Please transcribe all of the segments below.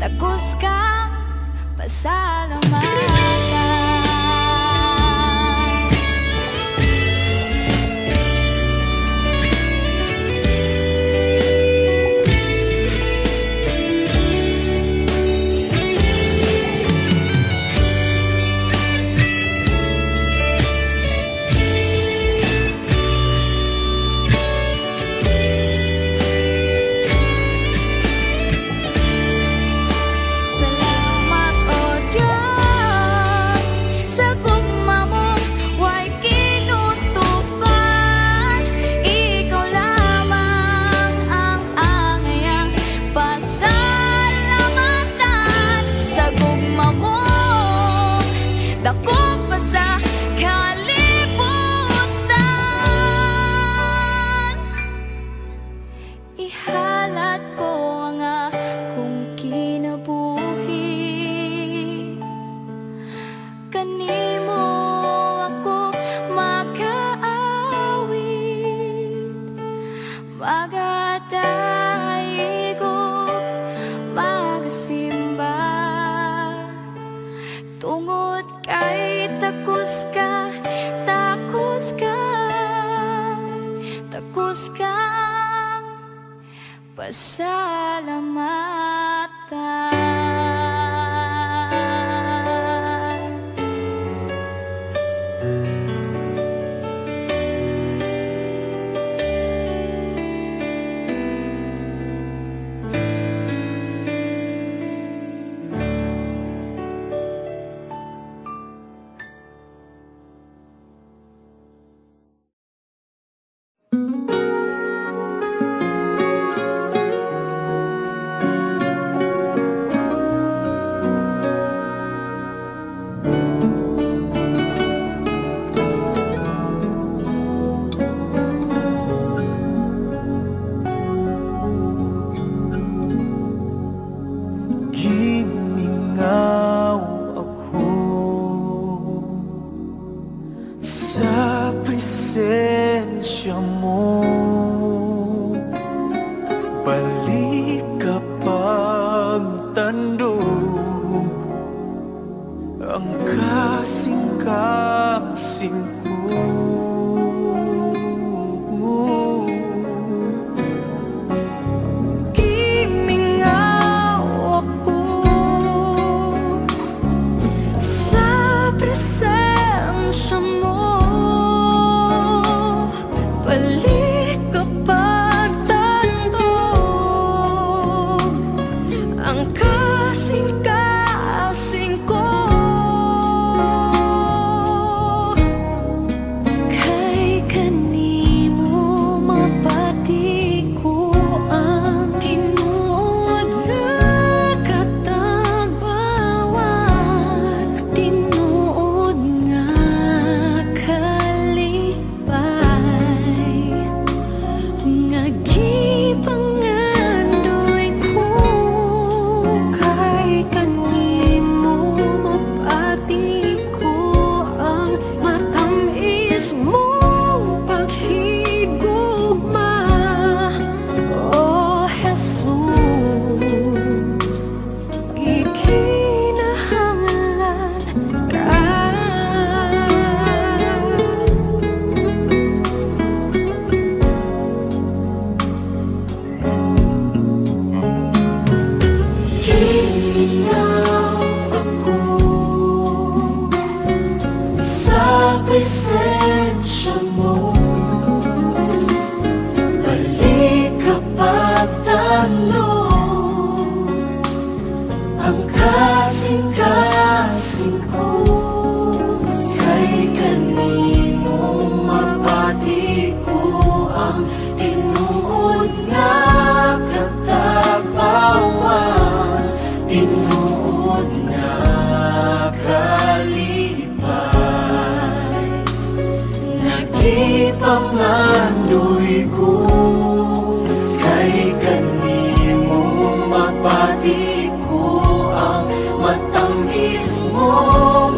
takos kang pasalamatan. Ihalat ko ang akong kinabuhi, kanimo ako makaawit, magadahigo, magasimba, tungod kay takos ka, takos ka, takos ka pasalamatan. Gimingaw ako sa presensya mo, balik kapag tandog ang kasing-kasing ko. Presensya mo, balik kapag tanong ang kasing-kasing ko, kay kanino mapati ko ang tinuod nga katapawan, tinuod nga pangandoy ko, kay kanimo mapati ko ang matamis mong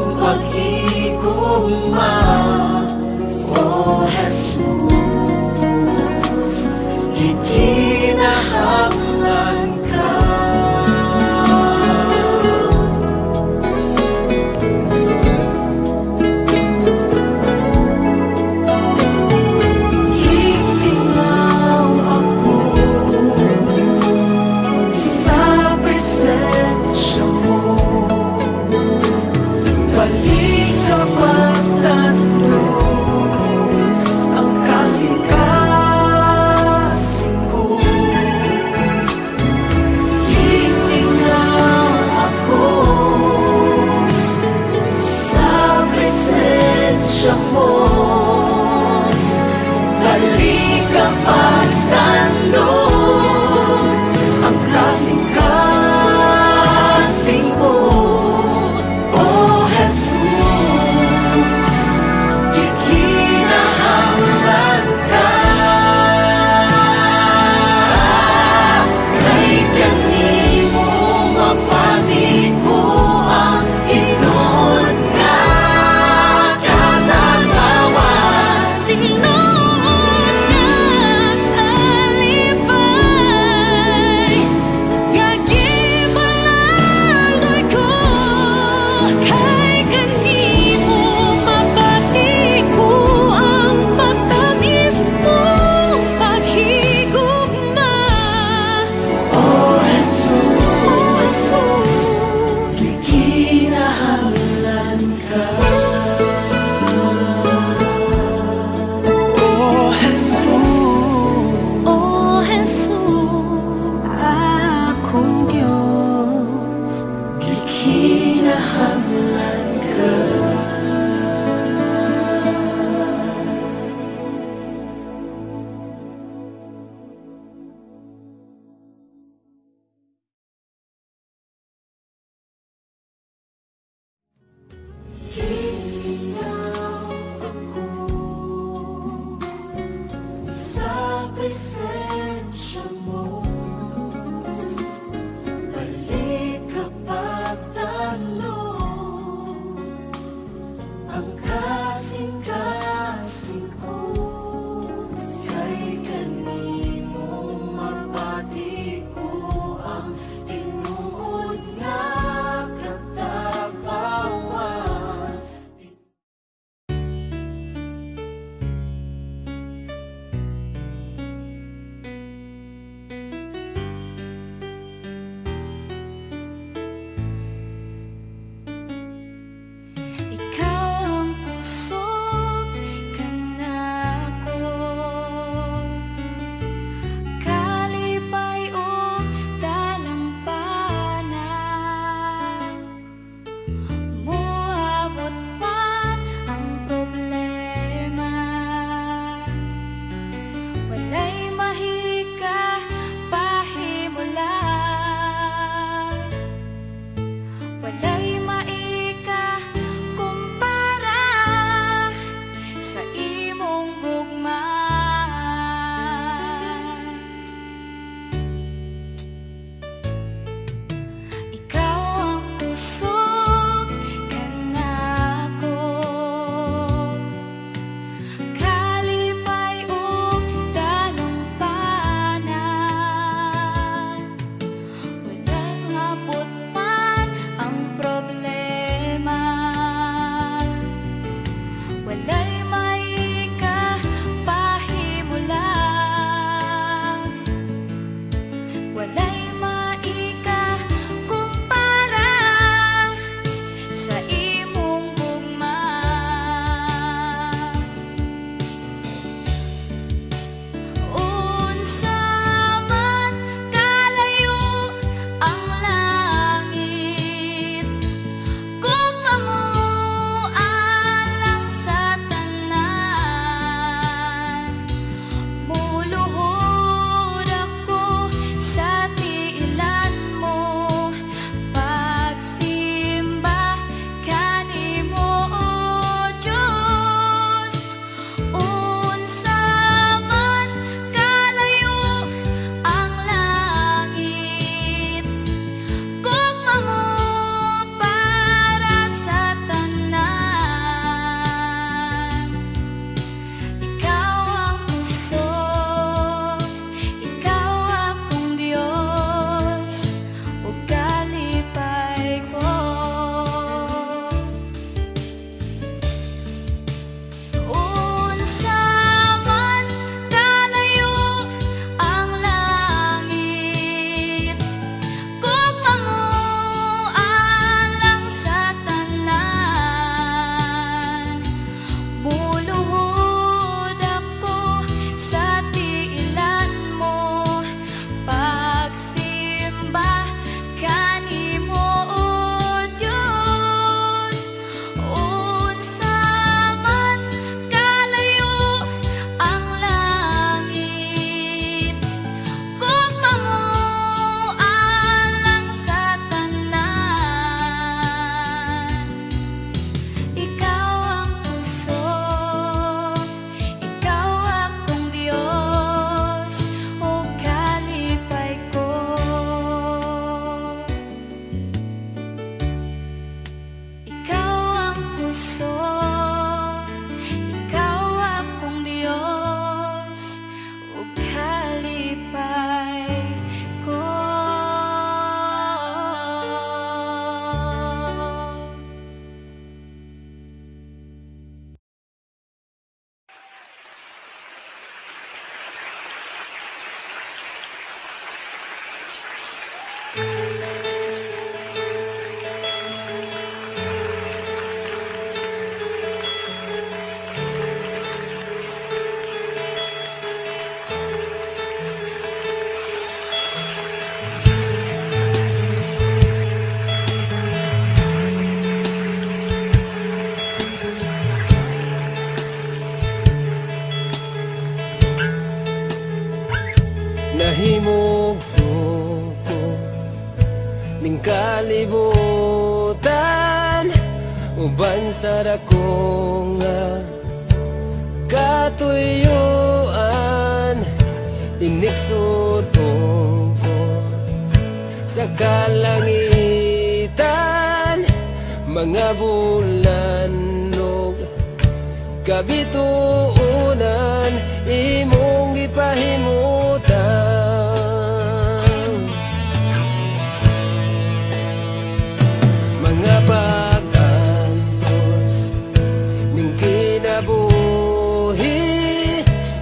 puso. Ikaw akong Diyos, ug kalipay ko. Nahimog suko ning kalibutan, uban sa dako nga katuyuan. Iniksudong ko sa kalangitan, mga bulan og kabituunan, imong gipahimutan. Mga pag-antos ning kinabuhi,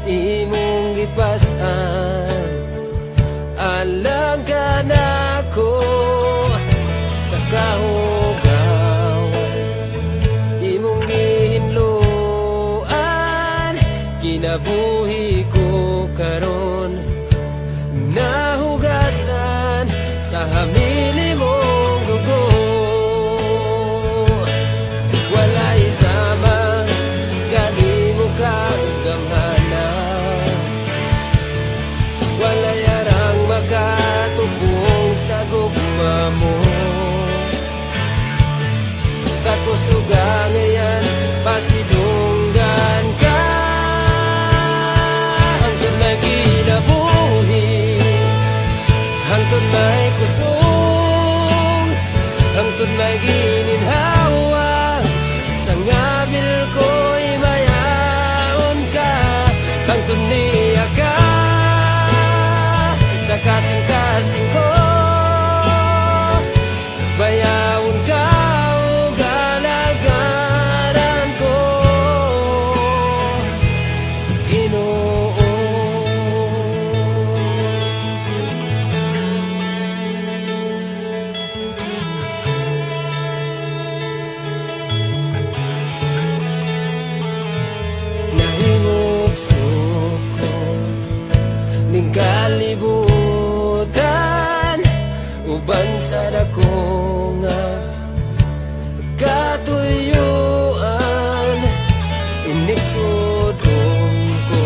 imong gipas-an. Alang ka nako sa kahugawan, imong gihinluan. Kinabuhi ko karon nahugasan sa hamili mong dugo. Walay sama kanimo kagamhanan, walay arang makatubong sa gugma mo. Kakusuga ngayon pasidunggan ka, hangtod may kinabuhi, hangtod may kusong, hangtod may gininhawa. Sa ngabil ko'y mayaon ka, hangtod niya ka sa kasing-kasing ko. Bayawon ka o galagaran ko, Ginoo. Nahimog suko ning kalibutan, uban sa dako nga katuyuan. Iniksudong ko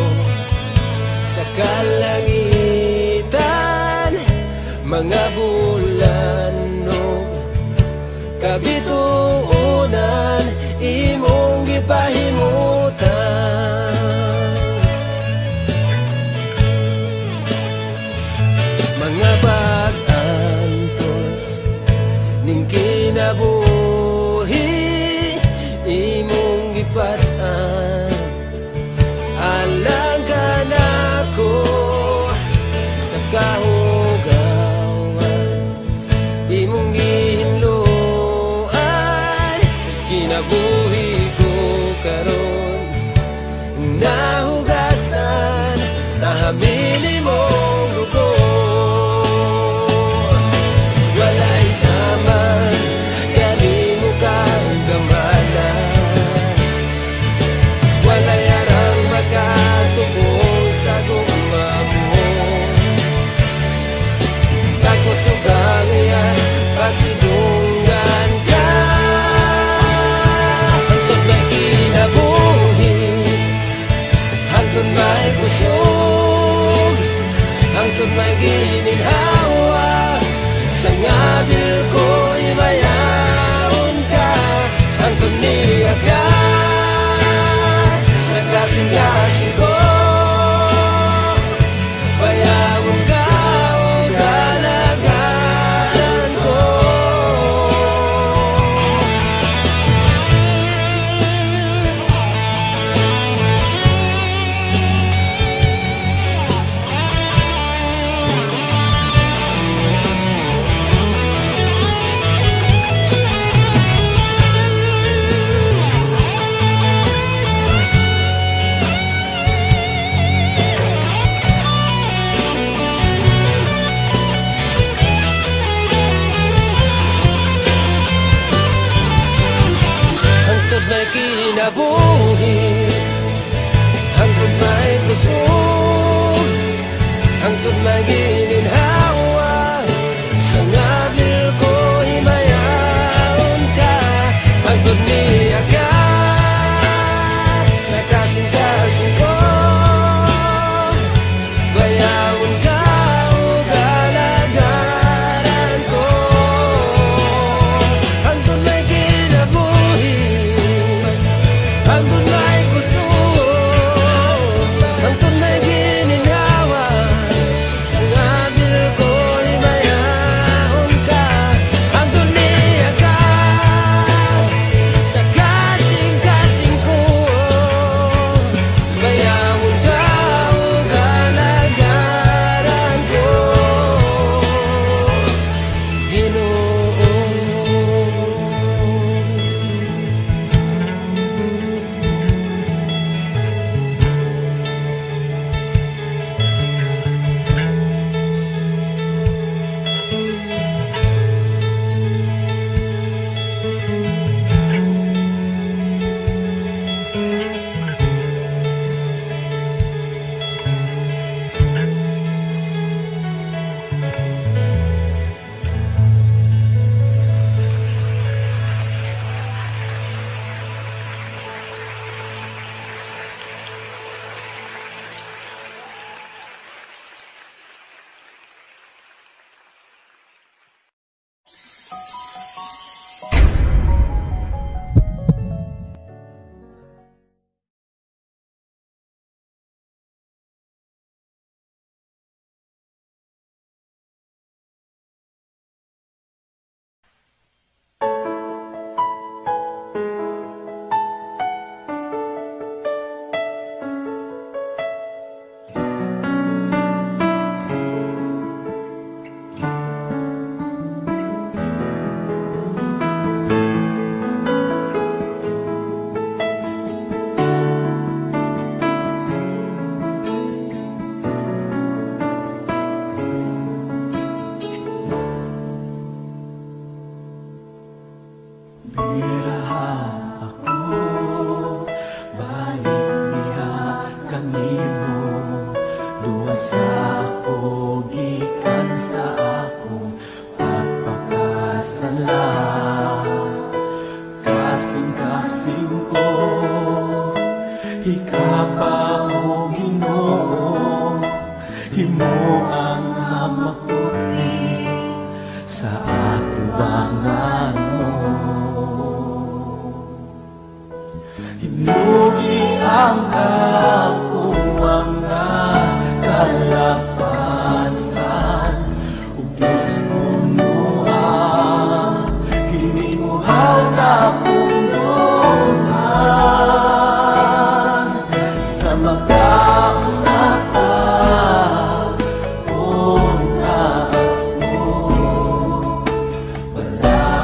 sa kalangitan, mga bulan og kabituunan, imong gipahimutan. Mga pag-antos ning kinabuhi, imong gipasan. Alang ka nako sa kahon imong gihinluan, kinabuhi, hangtod may kusog, hangtod may gininhawa, sa ngabil ko himayaon ka, hangtod niya ka sa kasing-kasing ko, bayawon ka o galagaran ko, hangtod may kinabuhi, hangtod may kusog, hangtod may gininhawa, sa ngabil ko himayaon ka, hangtod niya ka sa kasing-kasing ko, bayawon ka o galagaran ko, Ginoo. Birahan ako, balik niya kanimo, duwa sa ako, gikan sa akong pagpakasala. Kasing-kasing ko, ikapaw Ginoo, himo ang maputi sa atubangan mo. Hinugi ang akong mga kalapasan, ug Diyos unuha, hinimuhaw na akong duhan, sa magkausapa, punta ako, wala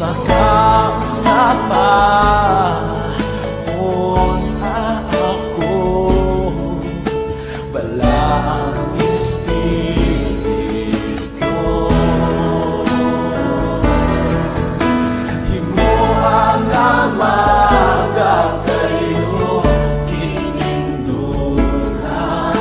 magkausapan. Una ako, balang Espiritu. Himuang amaga kayo kininduran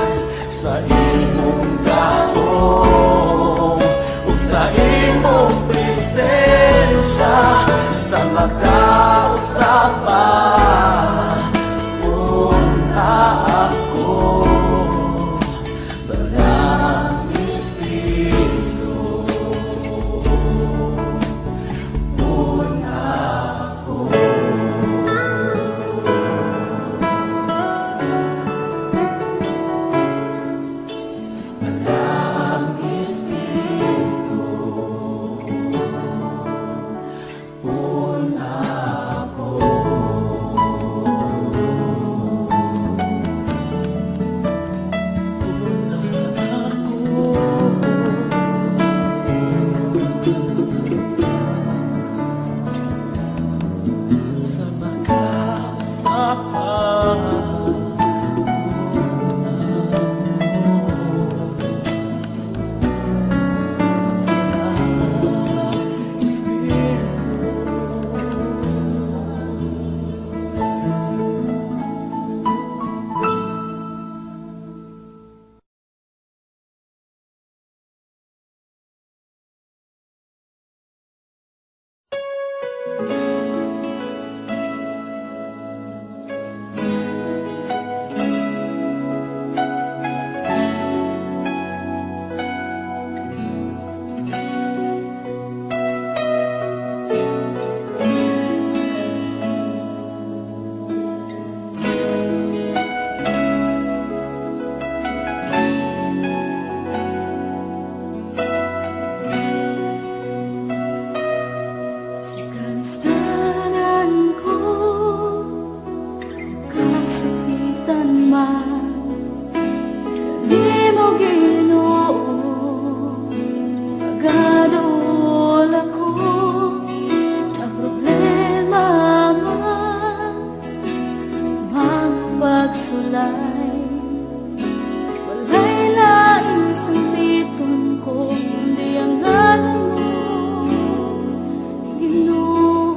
sa imong gahong ug sa imong presensya sa magkausapan. Una ako, balang Espiritu. Una ako. Balang Espiritu. Una ako. Sa magkausapan. Sa kanistanan ko, kasakitan man, di mo Ginoo, magadol ako. Ang problema man, magpagsulay, walay lain sa piton ko, kundi ang ngalan mo, Ginoo.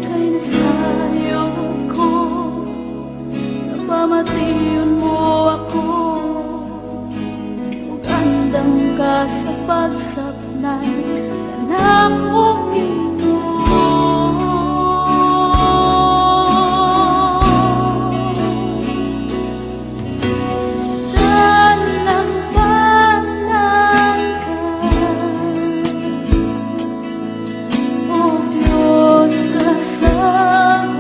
Kay nasayo ko, napamatiyon mo ako, ug andam ka sa pagsapnay, anak ko Ginoo. Tanang panang ka, O Diyos kasama.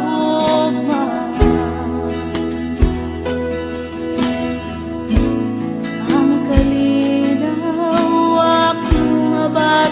Ang kalinaw aking mabasa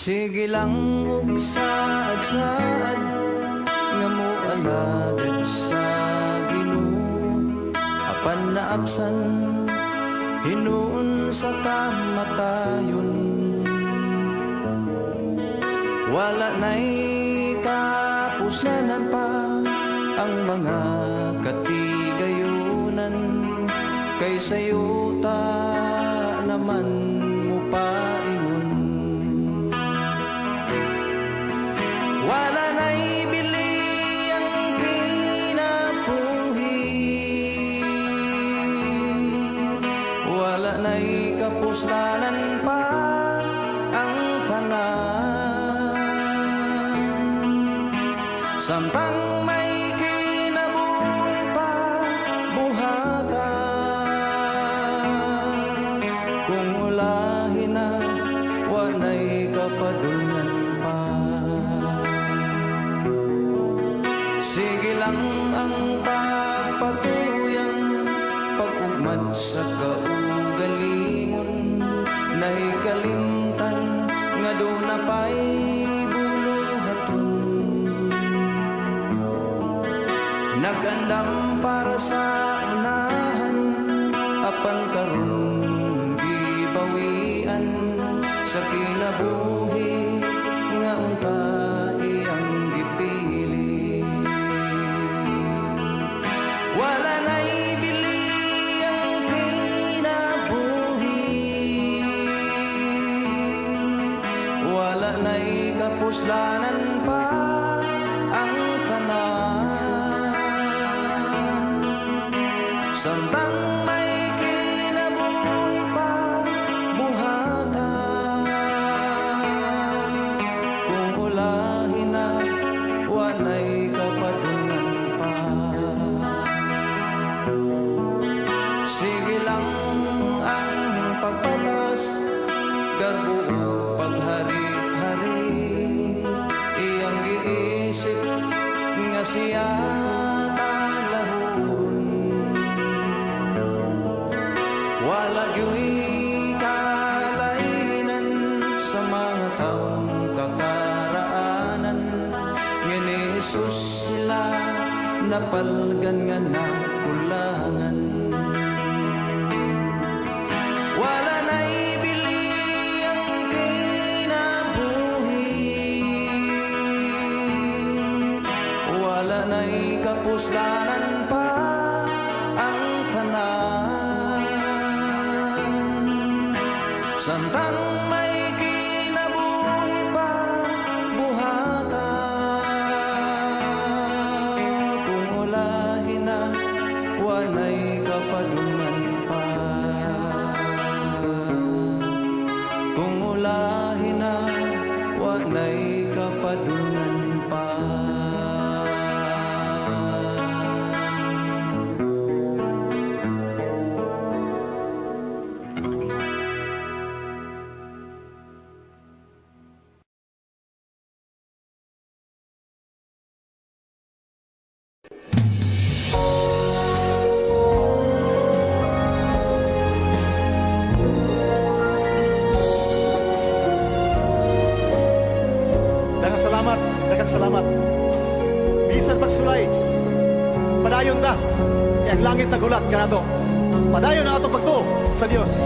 Sige lang ug saad-saad nga mo alagad sa Ginoo, apan naabsan hinuon sa kamatayon. Wala na'y kapuslanan pa ang mga katigayunan, kay sayo ta naman mo paingon. Wala na'y bili ang kinabuhi, wala na'y kapuslanan pa ang tanan. Samtang may kinabuhi pa buhata, kung ulahin na wanay kapadungan pa. Sige lang ang pagpatuloyan, pag-ugmad sa kaugalingon, nahi kalimtan nga doon na pa'y buluhaton. Nagandam para sa unahan, apan karon gibawian sa kinabuhi nga unta iyang gipili. Wala na'y bili ang kinabuhi, wala na'y kapuslanan pa ang tanan. Samtang may kinabuhi pa buhata, kung ulahin na wanay kapadungan pa. Sige lang ang pagpatas, garbo paghari-hari, iyang giisip nga siya talahon. Wala gyu'y kalainan sa mga taong kakaraanan, nga ni Jesus sila napalgan nga nakulangan. Wala na'y bili ang kinabuhi, wala na'y kapuslanan pa ang tanan. Samtang may kinabuhi pa buhata, kung ulahin na wanay kapadungan pa. Kung ulahin na wanay kapadungan pa. Daghang salamat. Bisan pagsulay, padayon ta. Yang langit nagulat kanado. Padayon na atong pagtuo sa Dios.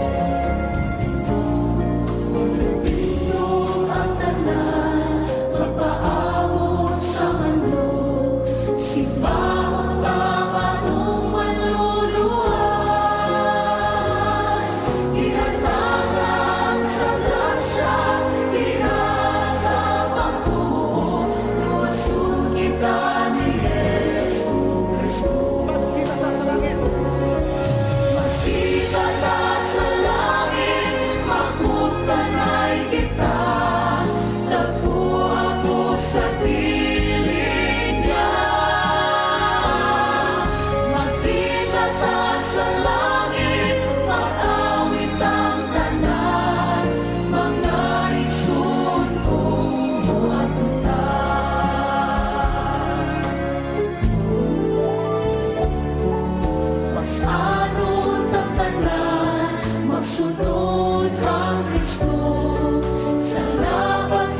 Magsunod ang Kristo sa laban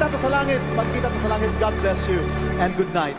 magkita sa langit. Magkita sa langit. God bless you and good night.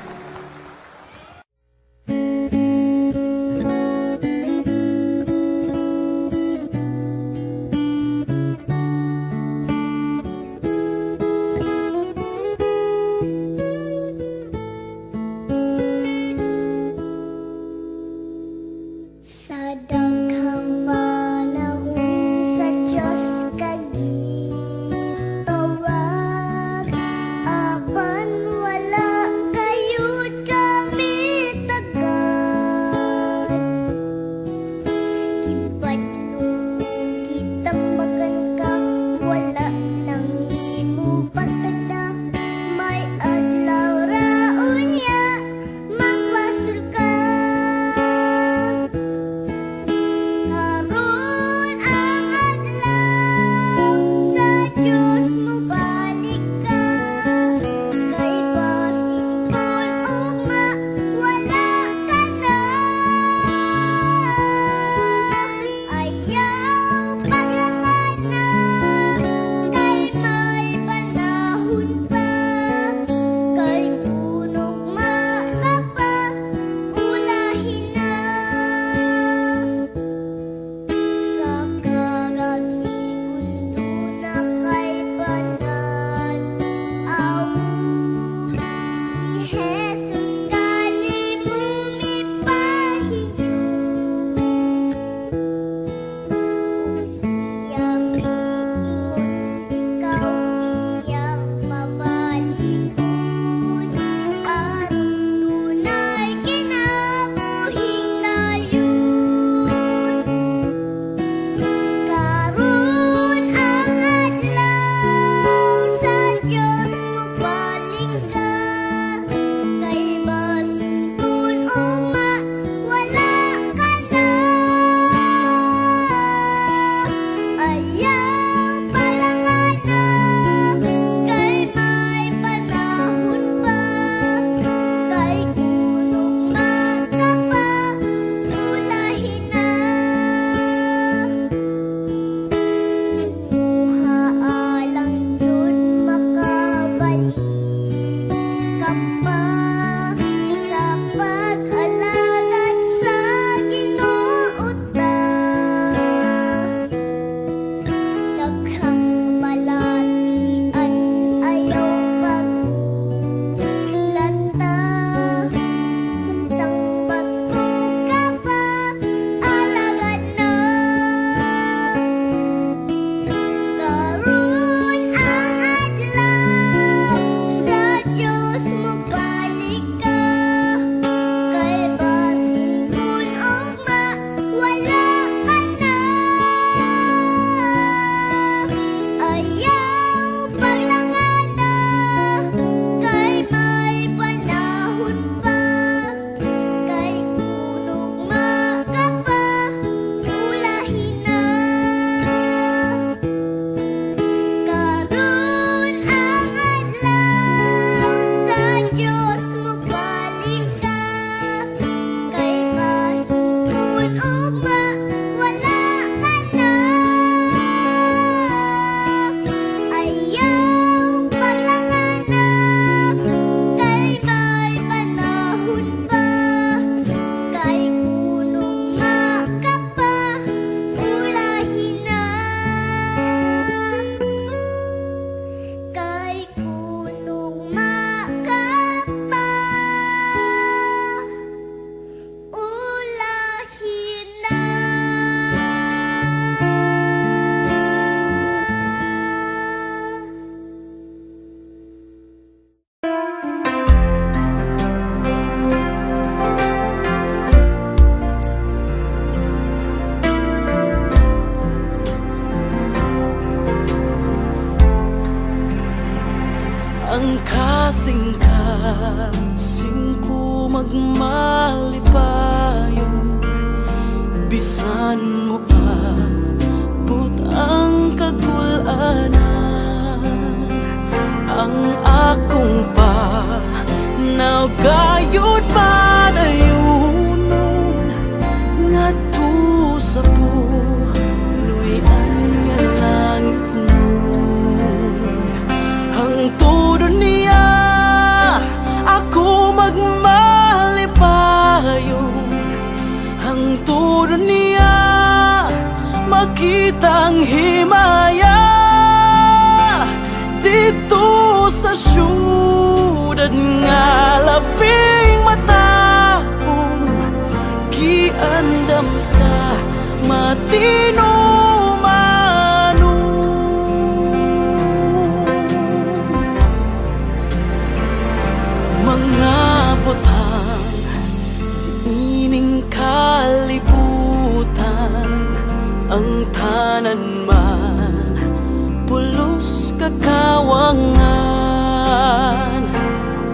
Ang kasing-kasing ko magmalipayon, bisan mo abot ang kagulanan. Ang akong panawgayod padayunon ngadto sa puloy-an nga langit nun. Hangtod makitang himaya dito sa syudad nga labing matahong giandam sa matino mga butang ining kalibutan ang tanan man pulos kakawangan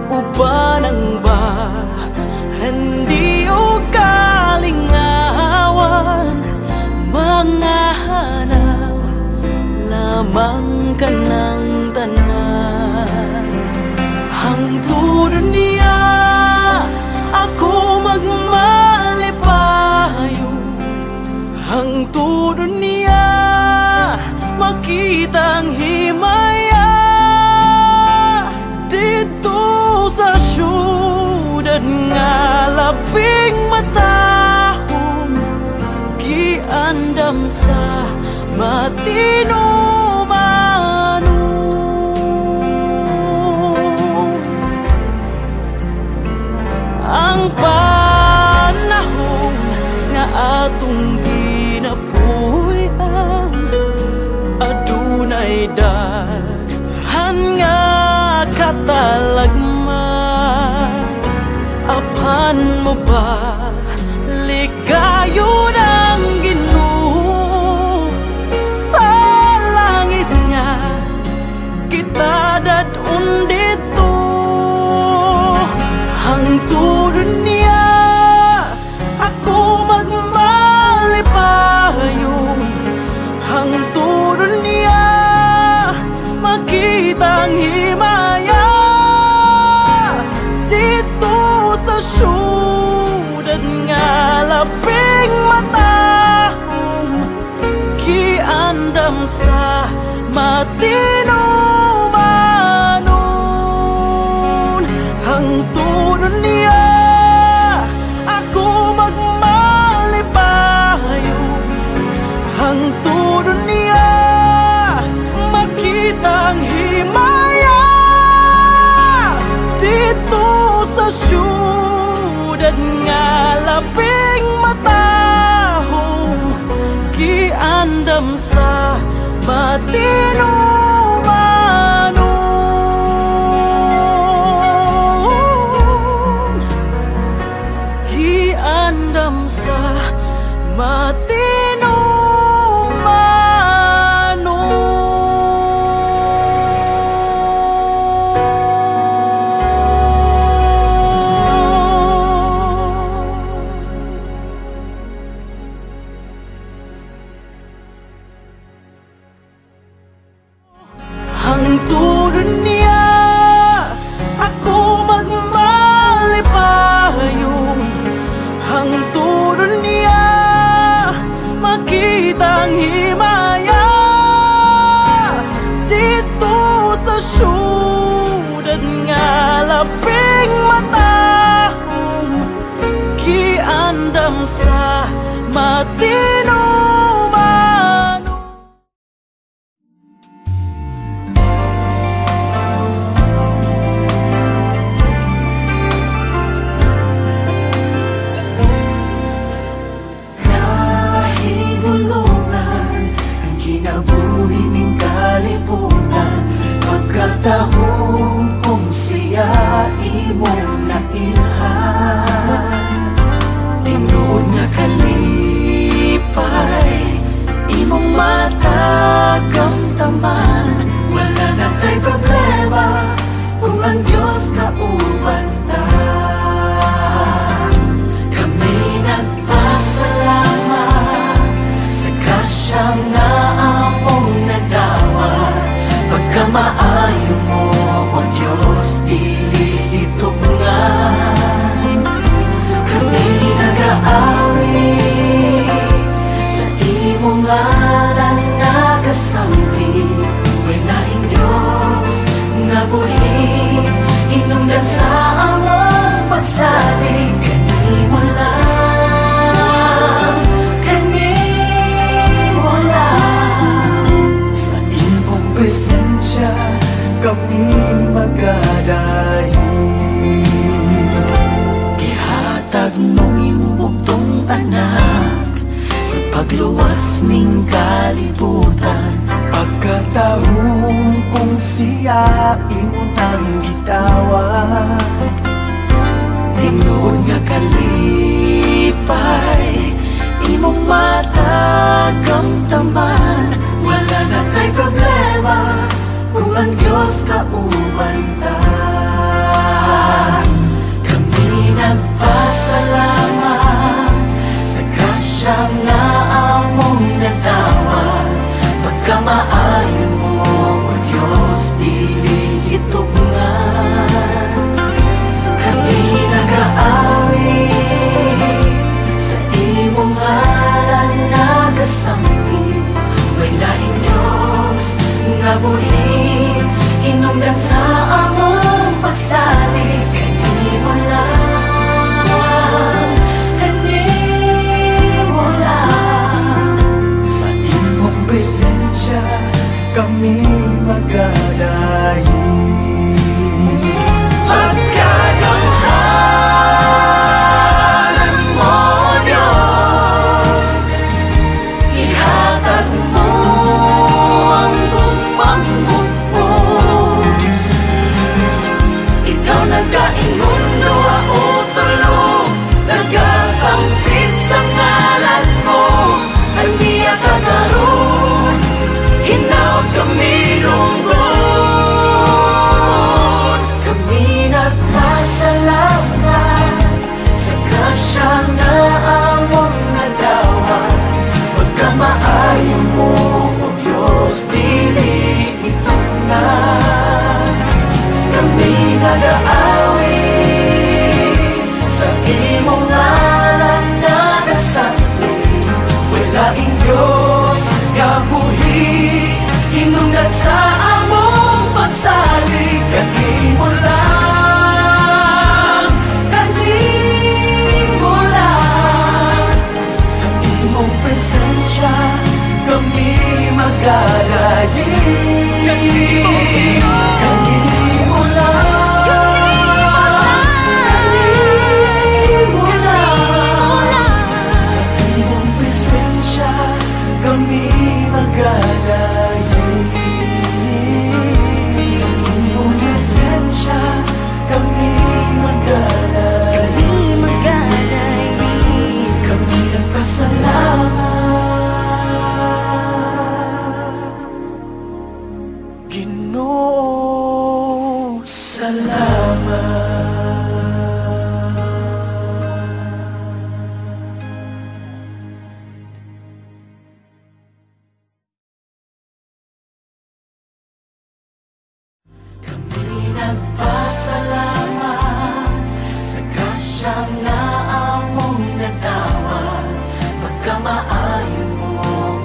uban ang ba hindi o kalingawan mga hanaw lamang ka ng tanan hangtod niya ako magmalipayo hangtod niya makitang himaya dito sa syudad nga labing matahong giandam sa matino ang panahon nga atong ginapuy-an adunay daghan nga katalagman apan mo ba ligayon ang Ginoo sa langit nga kita dadun dito hangtod niya ako magmalipayon hangtod niya makitang himaya dito sa syudad nga labing matahong giandam sa matino manon hangtod niya ako magmalipayon hangtod niya makitang himaya dito sa syudad nga labing matahong giandam sa matino manon giandam sa matino hangtod niya ako magmalipayon hangtod niya makitang himaya dito sa syudad nga labing matahong giandam sa matino tahong kung siya imong nailhan tinuod nga kalipay imong matagamtaman wala na tay problema kung ang Diyos kauban ta kami nagpasalamat sa kasya nga among nagawad pagkamaayo mo, O Diyos, dili itugnan. Kami nag-aawi sa imong ngalan nagasambi. Huwag naing Diyos nga buhi, inungdan sa among pagsalig. Kanimo lang, kanimo lang. presensya kami magadayi. Gihatag mong imubugtong anak sa pagluwas ning kalibutan. Pagkataon kung siya imo nang gitawat, tinuod nga kalipay imong matagamtaman. Wala na tay problema kung ang Diyos kauban ta. Kami nagpasalamat sa grasya nga among nadawat. Pagkamaayo mo, O Diyos, dili itugnan. Kami nag-aawi sa imong ngalan nagasampi. May laing Diyos nga buhi hinungdan sa among pagsalig. Kanimo lang, kanimo lang. Sa imong presensya kami magadayi. Pagkagamhanan mo, Diyos, ihatag mo ang bumambugpos. Ikaw nagkaingon duha o tulo, nagasampit sa ngalan mo. Aniya ka karon, hinaot kami runggon. Kami nagpasalamat sa grasya nga among nadawat. Pagkamaayo mo, O Diyos, dili itugnan. Kami nag-aawi sa imong ngalan nagasapi. Walaing Diyos nga buhi hinungdan sa among pagsalig. Kanimo lang, kanimo lang. Sa imong presensya kami magadayi. Kanimo lang, kanimo lang. Sa imong presensya kami magadayi. Sa imong presensya kami magadayi. Kami nagpasalamat, Ginoo, salamat. Kami nagpasalamat sa grasya nga among nadawat. Pagkamaayo mo,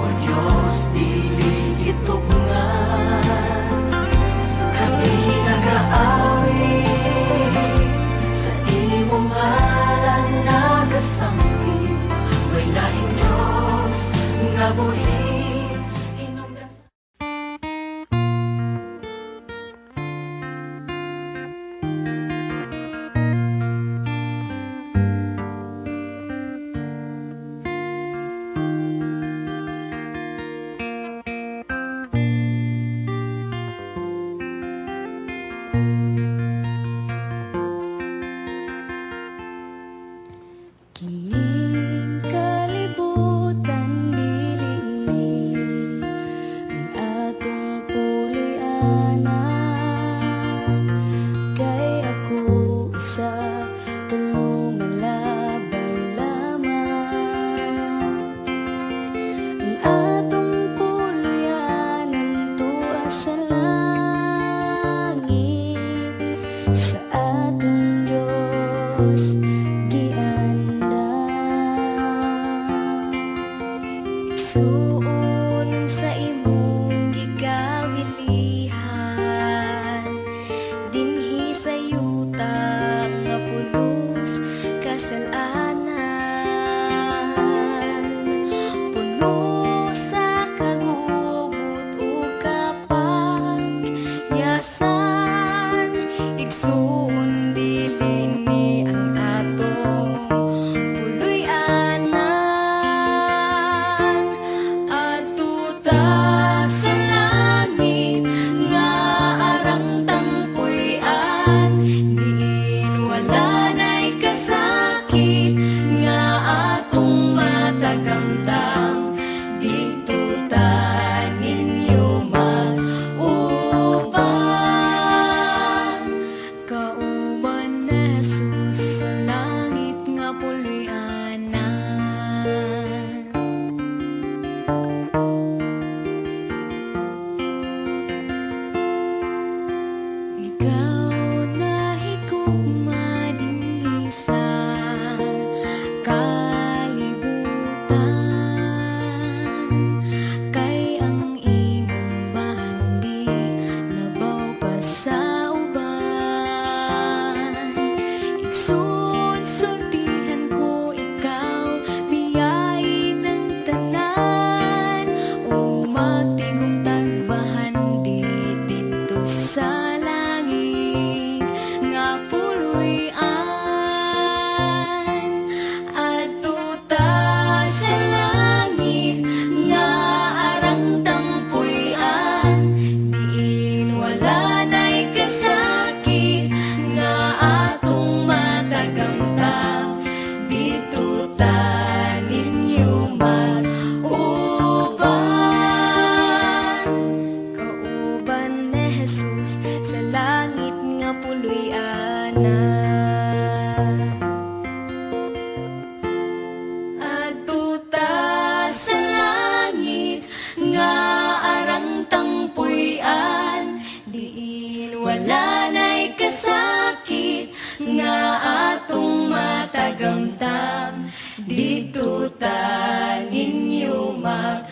O Diyos, dili itugnan. Kami nag-aawi sa imong ngalan nagasampi. May laing Diyos nga buhi hinungdan sa Kining kalibutan dili ang atong puloy-anan. Kay ako isa kalumalabay lamang. Ang atong puloy-anan tuwa sa langit, sa atong Diyos suon sa imong gigawilihan, dinhi sa yuta nga pulos kasalanan. Puno sa kagubot o kapal Igsoon bilin ni ang atong puloy-anan. Adto ta sa langit nga arang tangpuy-an, diin wala na'y kasakit nga atong matagamtam. Dito ta ninyo mauban, kauban na Jesus sa langit nga puloy-anan. Ikaw na higugma dinhi sa kalibutan, kay ang imong bandi labaw pa sa uban. Igsoon sultihan ko ikaw, biyay ng tanan, o magtigong tagbahan dito sa langit nga puloy-an. Adto ta sa langit nga arang tangpuy-an, diin wala na'y kasakit nga atong matagamtam. Dito ta ninyo mauban, kauban ni Jesus sa langit nga puloy-anan. Adto ta sa langit nga arang tangpuy-an, diin wala na'y kasakit nga atong matagamtam. Dito ta ninyo mag